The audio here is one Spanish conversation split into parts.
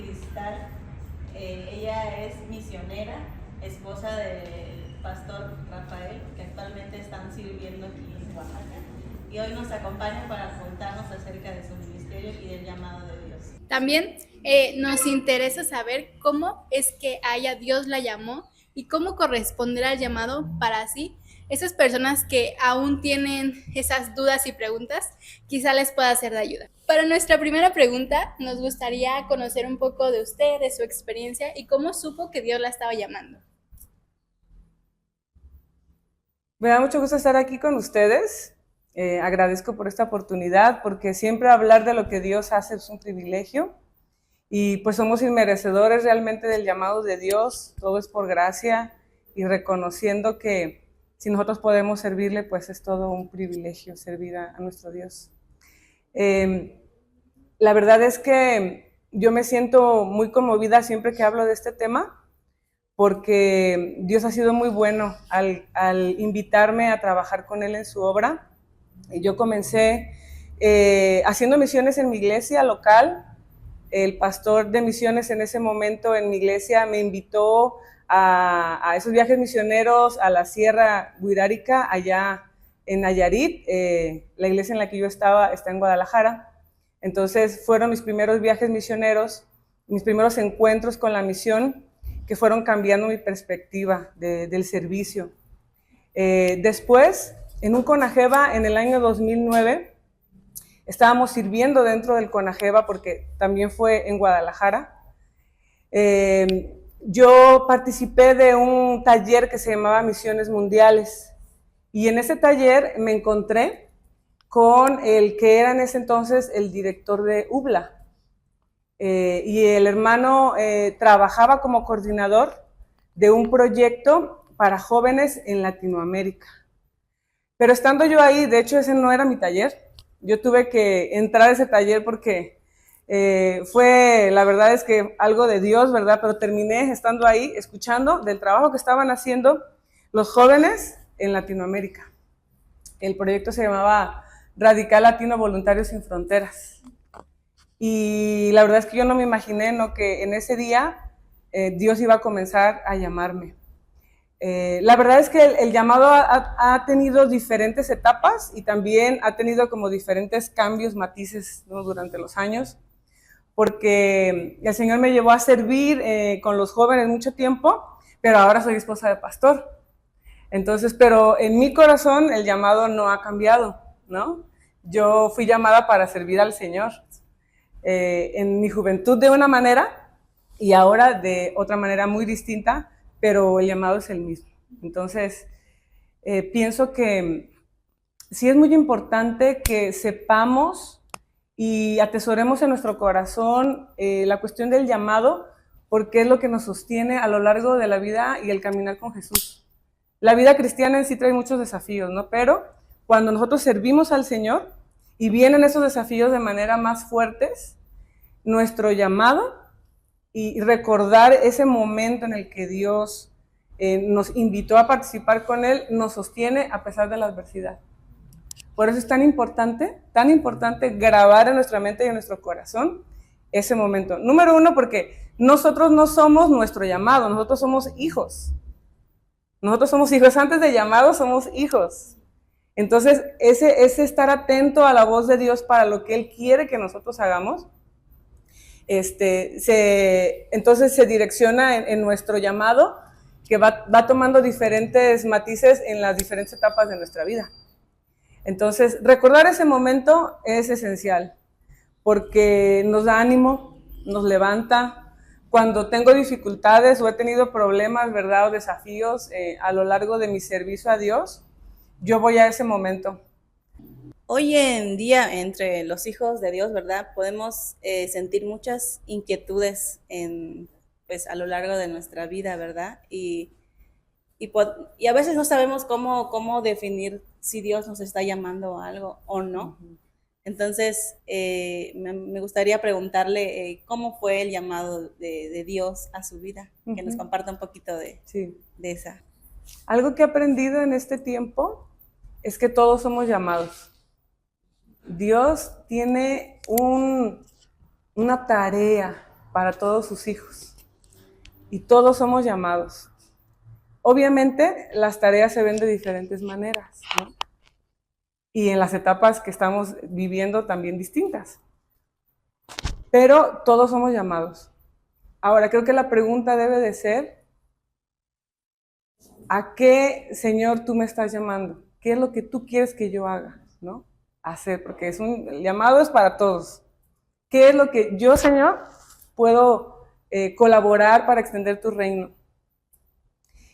Cristal. Ella es misionera, esposa del pastor Rafael, que actualmente están sirviendo aquí en Oaxaca. Y hoy nos acompaña para contarnos acerca de su ministerio y del llamado de Dios. También nos interesa saber cómo es que a ella Dios la llamó y cómo corresponder al llamado para así esas personas que aún tienen esas dudas y preguntas, quizá les pueda ser de ayuda. Para nuestra primera pregunta, nos gustaría conocer un poco de usted, de su experiencia y cómo supo que Dios la estaba llamando. Me da mucho gusto estar aquí con ustedes. Agradezco por esta oportunidad, porque siempre hablar de lo que Dios hace es un privilegio. Y pues somos inmerecedores realmente del llamado de Dios. Todo es por gracia y reconociendo que si nosotros podemos servirle, pues es todo un privilegio servir a nuestro Dios. La verdad es que yo me siento muy conmovida siempre que hablo de este tema, porque Dios ha sido muy bueno al invitarme a trabajar con Él en su obra. Yo comencé haciendo misiones en mi iglesia local. El pastor de misiones en ese momento en mi iglesia me invitó a esos viajes misioneros a la Sierra Huirárica, allá en Nayarit. La iglesia en la que yo estaba está en Guadalajara. Entonces fueron mis primeros viajes misioneros, mis primeros encuentros con la misión, que fueron cambiando mi perspectiva del servicio. Después, en un Conageva en el año 2009, estábamos sirviendo dentro del Conageva, porque también fue en Guadalajara. Yo participé de un taller que se llamaba Misiones Mundiales, y en ese taller me encontré con el que era en ese entonces el director de UBLA. Y el hermano trabajaba como coordinador de un proyecto para jóvenes en Latinoamérica. Pero estando yo ahí, de hecho ese no era mi taller, yo tuve que entrar a ese taller porque fue, la verdad es que algo de Dios, ¿verdad? Pero terminé estando ahí, escuchando del trabajo que estaban haciendo los jóvenes en Latinoamérica. El proyecto se llamaba Radical Latino Voluntarios Sin Fronteras. Y la verdad es que yo no me imaginé, ¿no?, que en ese día Dios iba a comenzar a llamarme. La verdad es que el llamado ha tenido diferentes etapas y también ha tenido como diferentes cambios, matices, ¿no?, durante los años, porque el Señor me llevó a servir con los jóvenes mucho tiempo, pero ahora soy esposa de pastor. Entonces, pero en mi corazón el llamado no ha cambiado, ¿no? Yo fui llamada para servir al Señor. En mi juventud de una manera y ahora de otra manera muy distinta, pero el llamado es el mismo. Entonces, pienso que sí es muy importante que sepamos y atesoremos en nuestro corazón la cuestión del llamado, porque es lo que nos sostiene a lo largo de la vida y el caminar con Jesús. La vida cristiana en sí trae muchos desafíos, ¿no? Pero cuando nosotros servimos al Señor y vienen esos desafíos de manera más fuertes, nuestro llamado y recordar ese momento en el que Dios nos invitó a participar con Él, nos sostiene a pesar de la adversidad. Por eso es tan importante grabar en nuestra mente y en nuestro corazón ese momento. Número uno, porque nosotros no somos nuestro llamado, nosotros somos hijos. Nosotros somos hijos, antes de llamados somos hijos. Entonces, ese estar atento a la voz de Dios para lo que Él quiere que nosotros hagamos, entonces se direcciona en nuestro llamado, que va tomando diferentes matices en las diferentes etapas de nuestra vida. Entonces, recordar ese momento es esencial, porque nos da ánimo, nos levanta. Cuando tengo dificultades o he tenido problemas, ¿verdad?, o desafíos a lo largo de mi servicio a Dios, yo voy a ese momento. Hoy en día, entre los hijos de Dios, ¿verdad?, podemos sentir muchas inquietudes pues, a lo largo de nuestra vida, ¿verdad? Y a veces no sabemos cómo definir si Dios nos está llamando a algo o no. Entonces, me gustaría preguntarle cómo fue el llamado de Dios a su vida, que nos comparta un poquito de esa. Algo que he aprendido en este tiempo es que todos somos llamados. Dios tiene una tarea para todos sus hijos. Y todos somos llamados. Obviamente, las tareas se ven de diferentes maneras, ¿no? Y en las etapas que estamos viviendo también distintas. Pero todos somos llamados. Ahora, creo que la pregunta debe de ser, ¿a qué, Señor, tú me estás llamando? ¿Qué es lo que tú quieres que yo haga, ¿no? Hacer, porque el llamado es para todos. ¿Qué es lo que yo, Señor, puedo colaborar para extender tu reino?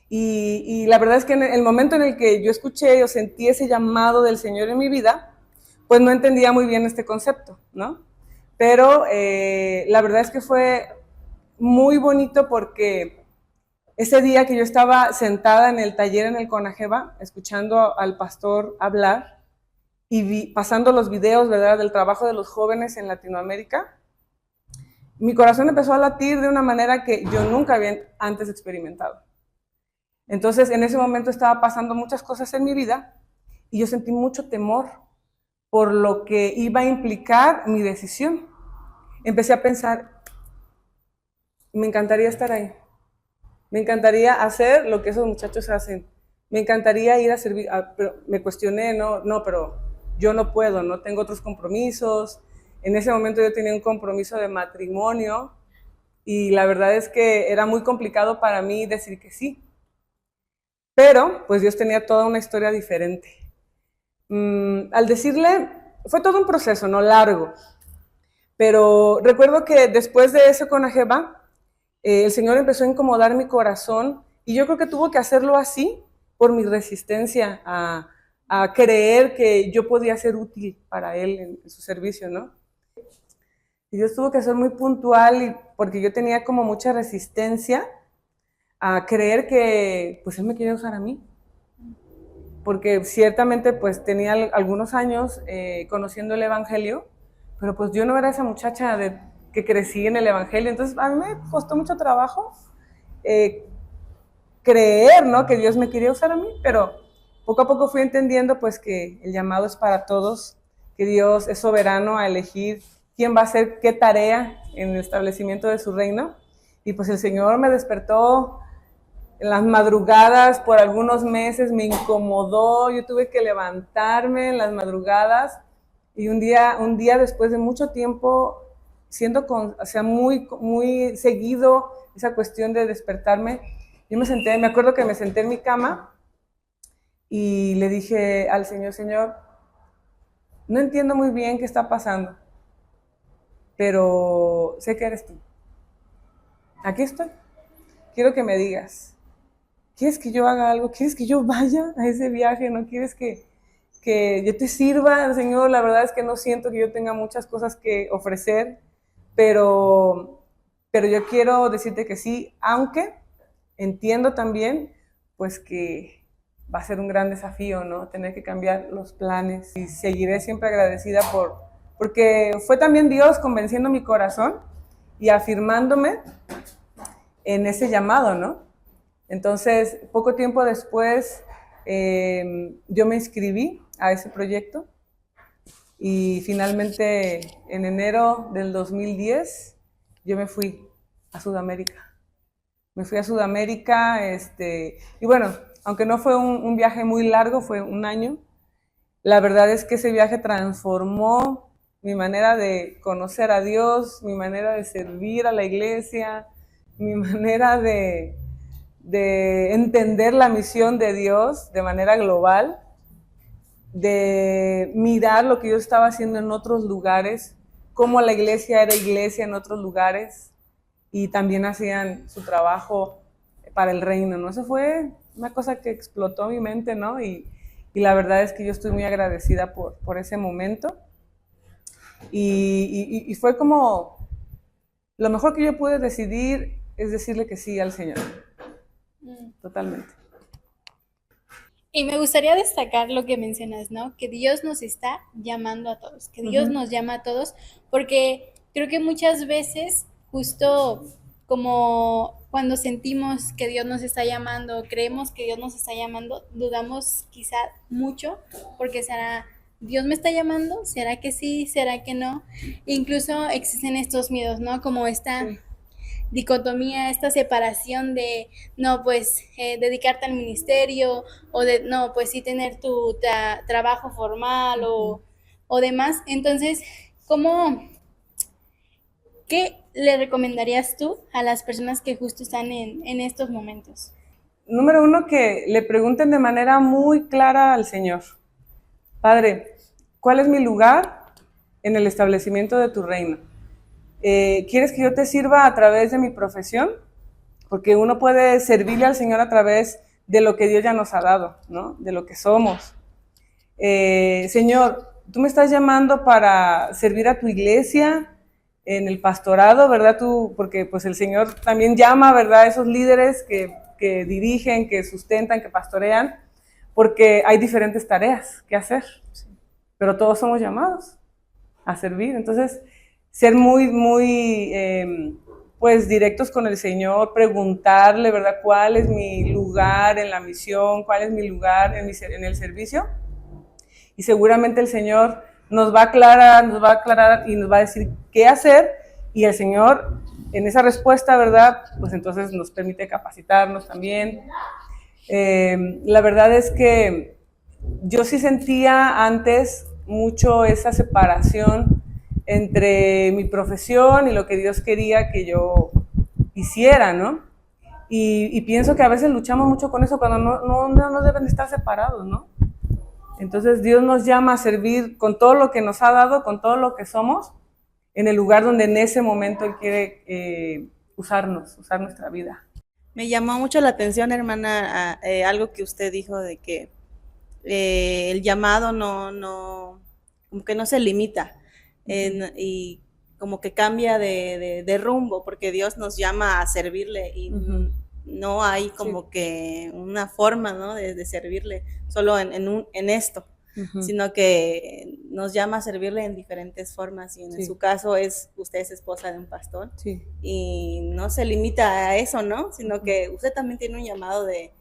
Y la verdad es que en el momento en el que yo escuché o sentí ese llamado del Señor en mi vida, pues no entendía muy bien este concepto, ¿no? Pero la verdad es que fue muy bonito porque ese día que yo estaba sentada en el taller en el Conajeva, escuchando al pastor hablar y pasando los videos, ¿verdad?, del trabajo de los jóvenes en Latinoamérica, mi corazón empezó a latir de una manera que yo nunca había antes experimentado. Entonces, en ese momento estaba pasando muchas cosas en mi vida y yo sentí mucho temor por lo que iba a implicar mi decisión. Empecé a pensar, me encantaría estar ahí. Me encantaría hacer lo que esos muchachos hacen. Me encantaría ir a servir, pero me cuestioné, no, pero yo no puedo, no tengo otros compromisos. En ese momento yo tenía un compromiso de matrimonio y la verdad es que era muy complicado para mí decir que sí. Pero, pues Dios tenía toda una historia diferente. Al decirle, fue todo un proceso, no largo. Pero recuerdo que después de eso con Ajeba, el Señor empezó a incomodar mi corazón y yo creo que tuvo que hacerlo así por mi resistencia a creer que yo podía ser útil para Él en su servicio, ¿no? Y Dios tuvo que ser muy puntual porque yo tenía como mucha resistencia a creer que pues Él me quería usar a mí. Porque ciertamente pues tenía algunos años conociendo el Evangelio, pero pues yo no era esa muchacha que crecí en el Evangelio, entonces a mí me costó mucho trabajo creer, ¿no?, que Dios me quería usar a mí, pero poco a poco fui entendiendo pues que el llamado es para todos, que Dios es soberano a elegir quién va a hacer qué tarea en el establecimiento de su reino, y pues el Señor me despertó en las madrugadas por algunos meses, me incomodó, yo tuve que levantarme en las madrugadas y un día después de mucho tiempo, siendo muy seguido esa cuestión de despertarme, yo me acuerdo que me senté en mi cama y le dije al Señor, Señor, no entiendo muy bien qué está pasando, pero sé que eres tú. Aquí estoy, quiero que me digas. ¿Quieres que yo haga algo? ¿Quieres que yo vaya a ese viaje? ¿No quieres que yo te sirva, Señor? La verdad es que no siento que yo tenga muchas cosas que ofrecer, pero yo quiero decirte que sí, aunque entiendo también pues que va a ser un gran desafío, ¿no? Tener que cambiar los planes y seguiré siempre agradecida porque fue también Dios convenciendo mi corazón y afirmándome en ese llamado, ¿no? Entonces, poco tiempo después, yo me inscribí a ese proyecto y finalmente en enero del 2010 yo me fui a Sudamérica. Me fui a Sudamérica, y bueno, aunque no fue un viaje muy largo, fue un año, la verdad es que ese viaje transformó mi manera de conocer a Dios, mi manera de servir a la iglesia, mi manera de entender la misión de Dios de manera global, de mirar lo que yo estaba haciendo en otros lugares, cómo la iglesia era iglesia en otros lugares y también hacían su trabajo para el reino, ¿no? Eso fue una cosa que explotó mi mente, ¿no? Y la verdad es que yo estoy muy agradecida por ese momento y fue como lo mejor que yo pude decidir es decirle que sí al Señor. Totalmente. Y me gustaría destacar lo que mencionas, ¿no? Que Dios nos está llamando a todos, que Dios nos llama a todos, porque creo que muchas veces, justo como cuando sentimos que Dios nos está llamando, creemos que Dios nos está llamando, dudamos quizá mucho, porque será, ¿Dios me está llamando? ¿Será que sí? ¿Será que no? Incluso existen estos miedos, ¿no? Como esta dicotomía, esta separación de, no, pues dedicarte al ministerio o de, no, pues sí tener tu trabajo formal o demás. Entonces, ¿qué le recomendarías tú a las personas que justo están en estos momentos? Número uno, que le pregunten de manera muy clara al Señor: Padre, ¿cuál es mi lugar en el establecimiento de tu reino? ¿Quieres que yo te sirva a través de mi profesión? Porque uno puede servirle al Señor a través de lo que Dios ya nos ha dado, ¿no? De lo que somos. Señor, tú me estás llamando para servir a tu iglesia, en el pastorado, ¿verdad? Porque pues el Señor también llama, ¿verdad?, a esos líderes que dirigen, que sustentan, que pastorean, porque hay diferentes tareas que hacer, pero todos somos llamados a servir. Entonces, ser muy pues directos con el Señor, preguntarle, ¿verdad?, cuál es mi lugar en la misión, cuál es mi lugar en el servicio, y seguramente el Señor nos va a aclarar y nos va a decir qué hacer, y el Señor en esa respuesta, ¿verdad?, pues entonces nos permite capacitarnos también. La verdad es que yo sí sentía antes mucho esa separación entre mi profesión y lo que Dios quería que yo hiciera, ¿no? Y pienso que a veces luchamos mucho con eso cuando no deben de estar separados, ¿no? Entonces Dios nos llama a servir con todo lo que nos ha dado, con todo lo que somos, en el lugar donde en ese momento Él quiere usar nuestra vida. Me llamó mucho la atención, hermana, algo que usted dijo de que el llamado como que no se limita y como que cambia de rumbo, porque Dios nos llama a servirle y no hay como que una forma, ¿no?, de servirle solo en esto, sino que nos llama a servirle en diferentes formas, y en su caso usted es esposa de un pastor, y no se limita a eso, ¿no?, sino que usted también tiene un llamado de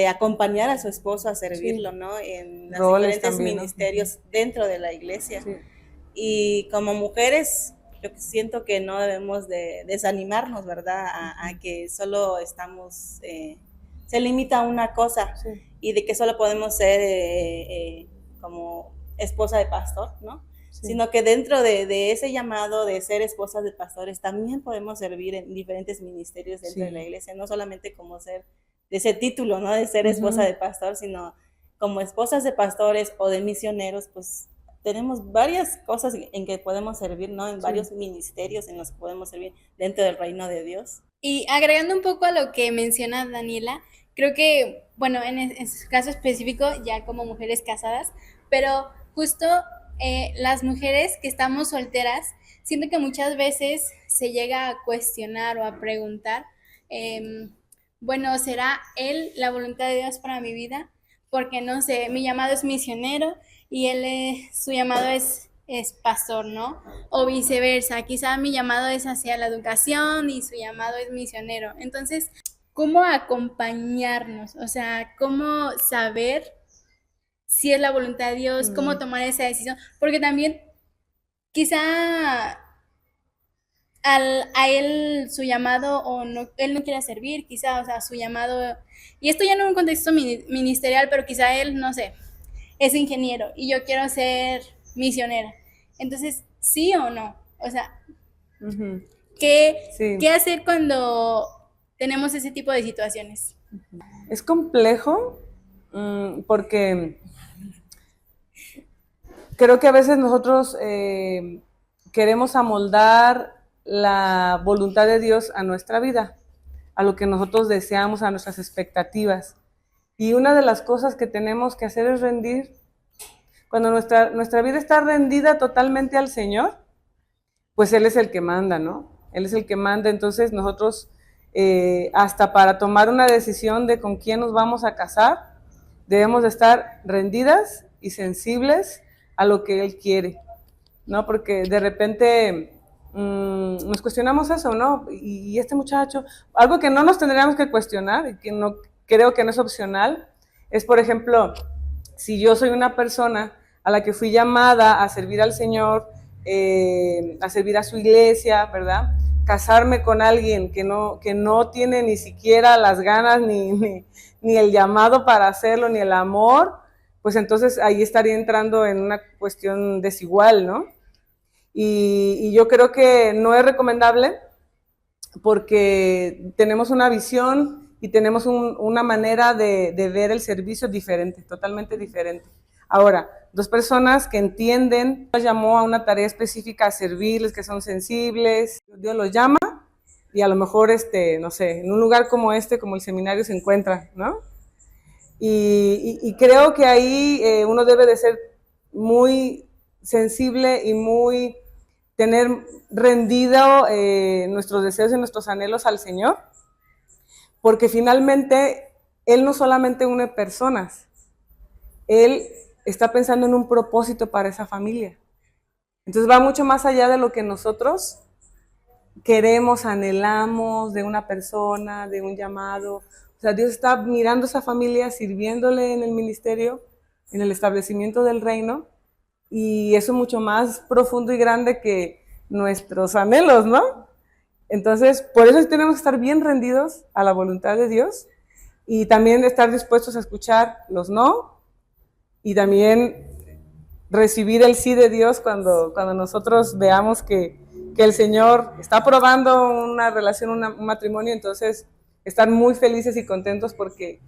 acompañar a su esposo a servirlo, ¿no?, en los diferentes también, ministerios, ¿no?, dentro de la iglesia. Y como mujeres, yo siento que no debemos de desanimarnos, ¿verdad?, a que solo estamos, se limita a una cosa, y de que solo podemos ser como esposa de pastor, ¿no? Sino que dentro de ese llamado de ser esposas de pastores, también podemos servir en diferentes ministerios dentro de la iglesia, no solamente como ser de ese título, ¿no?, de ser esposa de pastor, sino como esposas de pastores o de misioneros, pues tenemos varias cosas en que podemos servir, ¿no?, en varios ministerios en los que podemos servir dentro del reino de Dios. Y agregando un poco a lo que menciona Daniela, creo que, bueno, en su caso específico, ya como mujeres casadas, pero justo las mujeres que estamos solteras, siento que muchas veces se llega a cuestionar o a preguntar, bueno, ¿será la voluntad de Dios para mi vida? Porque, no sé, mi llamado es misionero y su llamado es pastor, ¿no? O viceversa, quizá mi llamado es hacia la educación y su llamado es misionero. Entonces, ¿cómo acompañarnos? O sea, ¿cómo saber si es la voluntad de Dios? ¿Cómo tomar esa decisión? Porque también quizá a él su llamado, o no, él no quiere servir, quizá, o sea, su llamado, y esto ya no en un contexto ministerial, pero quizá él, no sé, es ingeniero y yo quiero ser misionera. Entonces, ¿sí o no? O sea, ¿qué hacer cuando tenemos ese tipo de situaciones? Es complejo porque creo que a veces nosotros queremos amoldar la voluntad de Dios a nuestra vida, a lo que nosotros deseamos, a nuestras expectativas. Y una de las cosas que tenemos que hacer es rendir. Cuando nuestra vida está rendida totalmente al Señor, pues Él es el que manda, ¿no? Él es el que manda. Entonces nosotros, hasta para tomar una decisión de con quién nos vamos a casar, debemos de estar rendidas y sensibles a lo que Él quiere, ¿no? Porque de repente nos cuestionamos eso, ¿no? Y este muchacho, algo que no nos tendríamos que cuestionar y que no creo que no es opcional, es, por ejemplo, si yo soy una persona a la que fui llamada a servir al Señor, a servir a su iglesia, ¿verdad? casarme con alguien que no tiene ni siquiera las ganas ni el llamado para hacerlo, ni el amor, pues entonces ahí estaría entrando en una cuestión desigual, ¿no? Y yo creo que no es recomendable porque tenemos una visión y tenemos una manera de ver el servicio diferente, totalmente diferente. Ahora, dos personas que entienden, Dios llamó a una tarea específica a servirles, que son sensibles, Dios los llama y a lo mejor, no sé, en un lugar como como el seminario se encuentra, ¿no? Y creo que ahí uno debe de ser muy sensible y muy tener rendido nuestros deseos y nuestros anhelos al Señor, porque finalmente Él no solamente une personas, Él está pensando en un propósito para esa familia. Entonces va mucho más allá de lo que nosotros queremos, anhelamos de una persona, de un llamado. O sea, Dios está mirando a esa familia, sirviéndole en el ministerio, en el establecimiento del reino, y eso es mucho más profundo y grande que nuestros anhelos, ¿no? Entonces, por eso tenemos que estar bien rendidos a la voluntad de Dios y también estar dispuestos a escuchar los no y también recibir el sí de Dios cuando nosotros veamos que el Señor está aprobando una relación, un matrimonio, entonces estar muy felices y contentos porque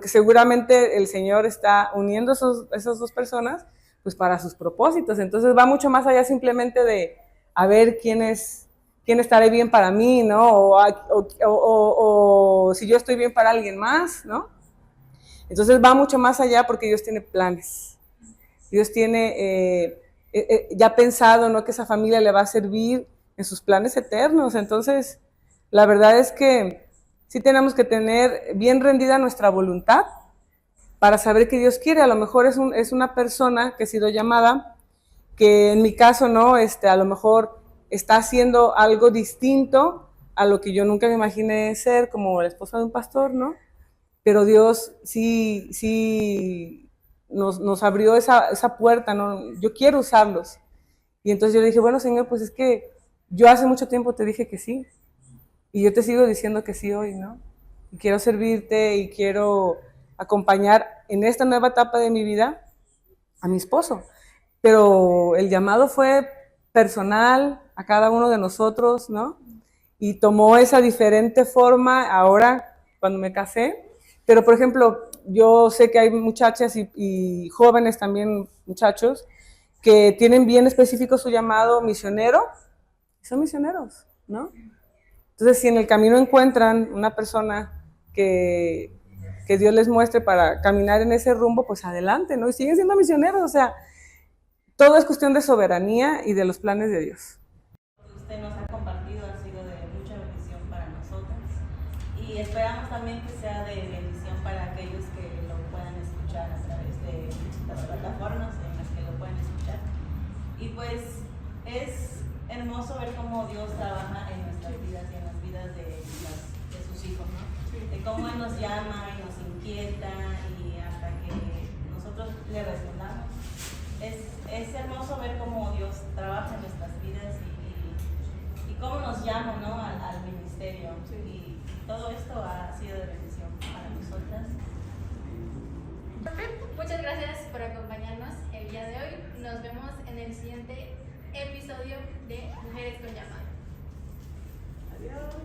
seguramente el Señor está uniendo esas dos personas pues para sus propósitos. Entonces va mucho más allá simplemente de a ver quién estaré bien para mí, ¿no? O si yo estoy bien para alguien más, ¿no? Entonces va mucho más allá porque Dios tiene planes. Dios tiene ya pensado, ¿no? Que esa familia le va a servir en sus planes eternos. Entonces, la verdad es que sí tenemos que tener bien rendida nuestra voluntad para saber qué Dios quiere. A lo mejor es una persona que ha sido llamada, que en mi caso, ¿no? A lo mejor está haciendo algo distinto a lo que yo nunca me imaginé ser, como la esposa de un pastor, ¿no? Pero Dios sí nos abrió esa puerta, ¿no? Yo quiero usarlos. Y entonces yo le dije, bueno, Señor, pues es que yo hace mucho tiempo te dije que sí. Y yo te sigo diciendo que sí hoy, ¿no? Y quiero servirte y quiero acompañar en esta nueva etapa de mi vida a mi esposo. Pero el llamado fue personal a cada uno de nosotros, ¿no? Y tomó esa diferente forma ahora cuando me casé. Pero, por ejemplo, yo sé que hay muchachas y jóvenes también, muchachos, que tienen bien específico su llamado misionero, y son misioneros, ¿no? Entonces, si en el camino encuentran una persona que Dios les muestre para caminar en ese rumbo, pues adelante, ¿no? Y siguen siendo misioneros, o sea, todo es cuestión de soberanía y de los planes de Dios. Usted nos ha compartido ha sido de mucha bendición para nosotras y esperamos también que sea de bendición para aquellos que lo puedan escuchar a través de las plataformas en las que lo pueden escuchar. Y pues es hermoso ver cómo Dios trabaja en nuestras vidas y en las vidas de sus hijos, ¿no? De cómo Él nos llama y nos inquieta y hasta que nosotros le respondamos. Es hermoso ver cómo Dios trabaja en nuestras vidas y cómo nos llama, ¿no? al ministerio. Y todo esto ha sido de bendición para nosotras. Muchas gracias por acompañarnos el día de hoy. Nos vemos en el siguiente episodio de Mujeres con Llamado. Adiós.